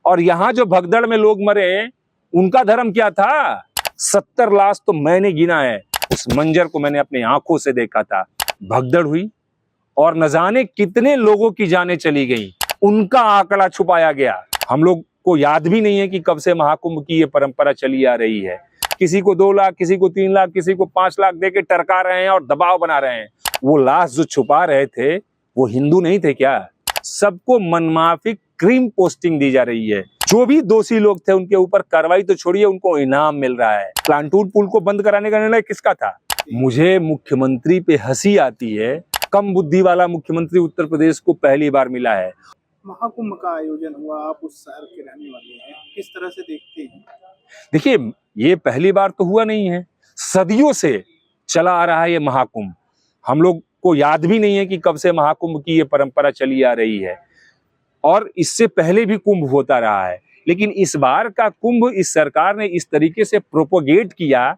और यहाँ जो भगदड़ में लोग मरे उनका धर्म क्या था? 70 लाश तो मैंने गिना है। उस मंजर को मैंने अपनी आंखों से देखा था। भगदड़ हुई और न जाने कितने लोगों की जानें चली गई, उनका आंकड़ा छुपाया गया। हम लोग को याद भी नहीं है कि कब से महाकुंभ की ये परंपरा चली आ रही है। किसी को 2 लाख, किसी को 3 लाख, किसी को 5 लाख देके टरका रहे हैं और दबाव बना रहे हैं। वो लाश जो छुपा रहे थे वो हिंदू नहीं थे क्या? सबको मनमाफिक क्रीम पोस्टिंग दी जा रही है। जो भी दोषी लोग थे उनके ऊपर कार्रवाई तो छोड़िए, उनको इनाम मिल रहा है। प्लांटून पुल को बंद कराने का निर्णय किसका था? मुझे मुख्यमंत्री पे हंसी आती है। कम बुद्धि वाला मुख्यमंत्री उत्तर प्रदेश को पहली बार मिला है। महाकुंभ का आयोजन हुआ, आप उस शहर के रहने वाले हैं, किस तरह से देखते हैं? देखिए, ये पहली बार तो हुआ नहीं है, सदियों से चला आ रहा है ये महाकुंभ। हम लोग को याद भी नहीं है कि कब से महाकुंभ की ये परंपरा चली आ रही है, और इससे पहले भी कुंभ होता रहा है। लेकिन इस बार का कुंभ इस सरकार ने इस तरीके से प्रोपोगेट किया,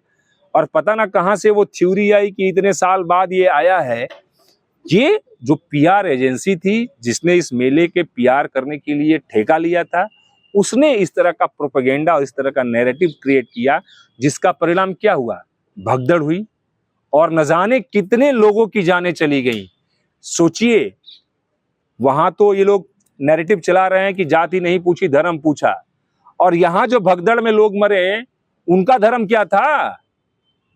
और पता ना कहां से वो थ्योरी आई कि इतने साल बाद ये आया है। ये जो पीआर एजेंसी थी जिसने इस मेले के पीआर करने के लिए ठेका लिया था, उसने इस तरह का प्रोपेगेंडा और इस तरह का नैरेटिव क्रिएट किया, जिसका परिणाम क्या हुआ? भगदड़ हुई और न जाने कितने लोगों की जानें चली गई। सोचिए, वहां तो ये लोग नैरेटिव चला रहे हैं कि जाति नहीं पूछी, धर्म पूछा, और यहां जो भगदड़ में लोग मरे उनका धर्म क्या था?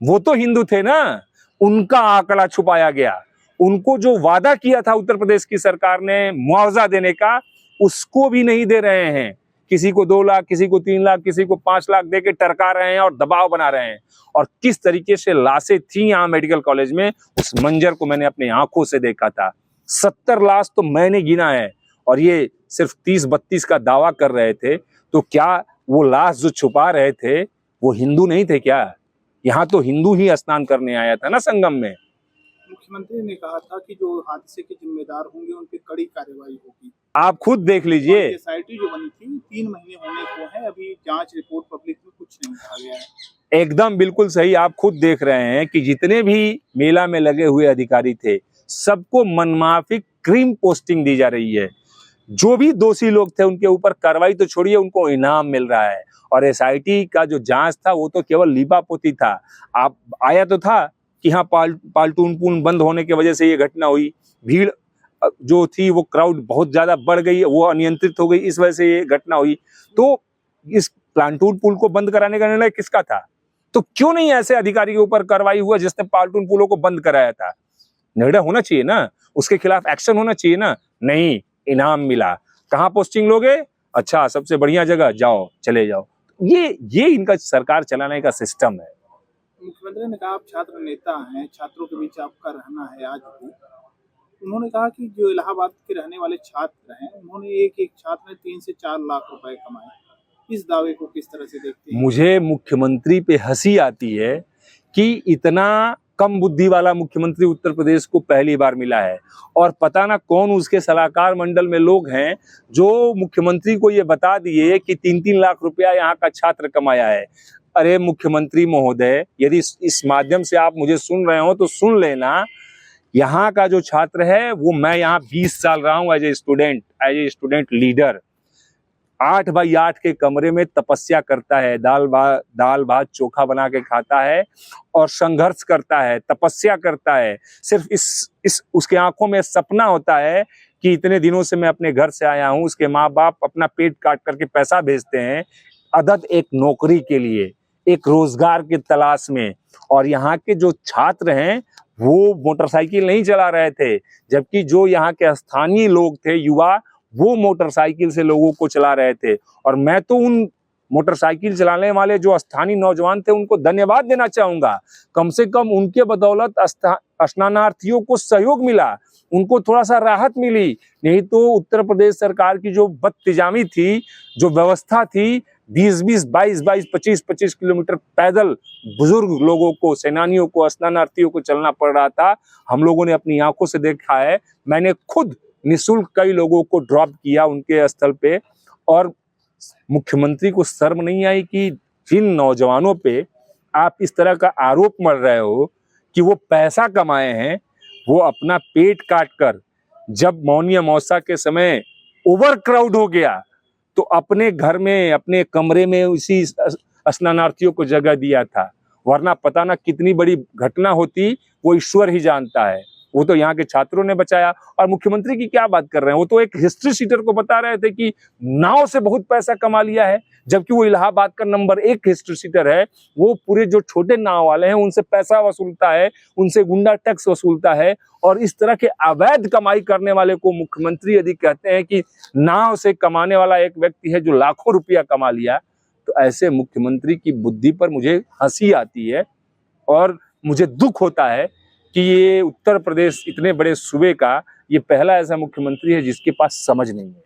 वो तो हिंदू थे ना। उनका आंकड़ा छुपाया गया। उनको जो वादा किया था उत्तर प्रदेश की सरकार ने मुआवजा देने का, उसको भी नहीं दे रहे हैं। किसी को 2 लाख, किसी को 3 लाख, किसी को 5 लाख देके टरका रहे हैं और दबाव बना रहे हैं। और किस तरीके से लाशें थी यहाँ मेडिकल कॉलेज में, उस मंजर को मैंने अपनी आंखों से देखा था। 70 लाश तो मैंने गिना है, और ये सिर्फ 30-32 का दावा कर रहे थे। तो क्या वो लाश जो छुपा रहे थे वो हिंदू नहीं थे क्या? यहाँ तो हिंदू ही स्नान करने आया था ना संगम में। मुख्यमंत्री ने कहा था कि जो हादसे के जिम्मेदार होंगे उन पे कड़ी कार्रवाई होगी। आप खुद देख लीजिए। एसआईटी जो बनी थी 3 महीने होने को है, अभी जांच रिपोर्ट पब्लिक में कुछ नहीं कहा गया है। एकदम बिल्कुल सही, आप खुद देख रहे हैं कि जितने भी मेला में लगे हुए अधिकारी थे, सबको मनमाफिक क्रीम पोस्टिंग दी जा रही है। जो भी दोषी लोग थे उनके ऊपर कार्रवाई तो छोड़िए, उनको इनाम मिल रहा है। और एसआईटी का जो जांच था वो तो केवल लीपापोती था। आप आया तो था कि हाँ, पाल्टून पुल बंद होने की वजह से ये घटना हुई। भीड़ जो थी वो क्राउड बहुत ज्यादा बढ़ गई, वो अनियंत्रित हो गई, इस वजह से ये घटना हुई। तो इस प्लांटून पुल को बंद कराने का निर्णय किसका था? तो क्यों नहीं ऐसे अधिकारी के ऊपर कार्रवाई हुआ जिसने प्लांटून पुलों को बंद कराया था? निर्णय होना चाहिए ना, उसके खिलाफ एक्शन होना चाहिए ना। नहीं, इनाम मिला। कहाँ पोस्टिंग लोगे? अच्छा, सबसे बढ़िया जगह जाओ, चले जाओ। ये इनका सरकार चलाने का सिस्टम है। मुख्यमंत्री ने कहा आप छात्र नेता हैं, छात्रों के बीच आपका रहना है आज भी। उन्होंने कहा कि जो इलाहाबाद के रहने वाले छात्र हैं, उन्होंने एक छात्र ने 3 से 4 लाख रुपए कमाए। इस दावे को किस तरह से देखते हैं? मुझे मुख्यमंत्री पे हंसी आती है कि इतना कम बुद्धि वाला मुख्यमंत्री उत्तर प्रदेश को पहली बार मिला है, और पता ना कौन उसके सलाहकार मंडल में लोग हैं जो मुख्यमंत्री को ये बता दिए कि 3-3 लाख रुपया यहाँ का छात्र कमाया है। अरे मुख्यमंत्री महोदय, यदि इस माध्यम से आप मुझे सुन रहे हो तो सुन लेना, यहाँ का जो छात्र है वो मैं यहाँ 20 साल रहा हूँ as a student leader. 8x8 के कमरे में तपस्या करता है, दाल भात चोखा बना के खाता है और संघर्ष करता है, तपस्या करता है। सिर्फ इस उसके आंखों में सपना होता है कि इतने दिनों से मैं अपने घर से आया हूँ, उसके माँ बाप अपना पेट काट करके पैसा भेजते हैं अदद एक नौकरी के लिए, एक रोजगार की तलाश में। और यहाँ के जो छात्र हैं वो मोटरसाइकिल नहीं चला रहे थे, जबकि जो यहाँ के स्थानीय लोग थे, युवा, वो मोटरसाइकिल से लोगों को चला रहे थे। और मैं तो उन मोटरसाइकिल चलाने वाले जो स्थानीय नौजवान थे उनको धन्यवाद देना चाहूंगा। कम से कम उनके बदौलत स्नानार्थियों को सहयोग मिला, उनको थोड़ा सा राहत मिली। नहीं तो उत्तर प्रदेश सरकार की जो बदतिजामी थी, जो व्यवस्था थी, 20-20, 22-22, 25-25 किलोमीटर पैदल बुजुर्ग लोगों को, सेनानियों को, स्नानार्थियों को चलना पड़ रहा था। हम लोगों ने अपनी आंखों से देखा है। मैंने खुद निःशुल्क कई लोगों को ड्रॉप किया उनके स्थल पे। और मुख्यमंत्री को शर्म नहीं आई कि जिन नौजवानों पे आप इस तरह का आरोप मर रहे हो कि वो पैसा कमाए हैं, वो अपना पेट काट कर, जब मौनी अमावस्या के समय ओवर क्राउड हो गया तो अपने घर में, अपने कमरे में उसी स्नानार्थियों को जगह दिया था, वरना पता ना कितनी बड़ी घटना होती, वो ईश्वर ही जानता है। वो तो यहाँ के छात्रों ने बचाया। और मुख्यमंत्री की क्या बात कर रहे हैं, वो तो एक हिस्ट्री शीटर को बता रहे थे कि नाव से बहुत पैसा कमा लिया है, जबकि वो इलाहाबाद का नंबर 1 हिस्ट्री शीटर है। वो पूरे जो छोटे नाव वाले हैं उनसे पैसा वसूलता है, उनसे गुंडा टैक्स वसूलता है, और इस तरह के अवैध कमाई करने वाले को मुख्यमंत्री यदि कहते हैं कि नाव से कमाने वाला एक व्यक्ति है जो लाखों रुपया कमा लिया, तो ऐसे मुख्यमंत्री की बुद्धि पर मुझे हंसी आती है। और मुझे दुख होता है कि ये उत्तर प्रदेश, इतने बड़े सूबे का ये पहला ऐसा मुख्यमंत्री है जिसके पास समझ नहीं है।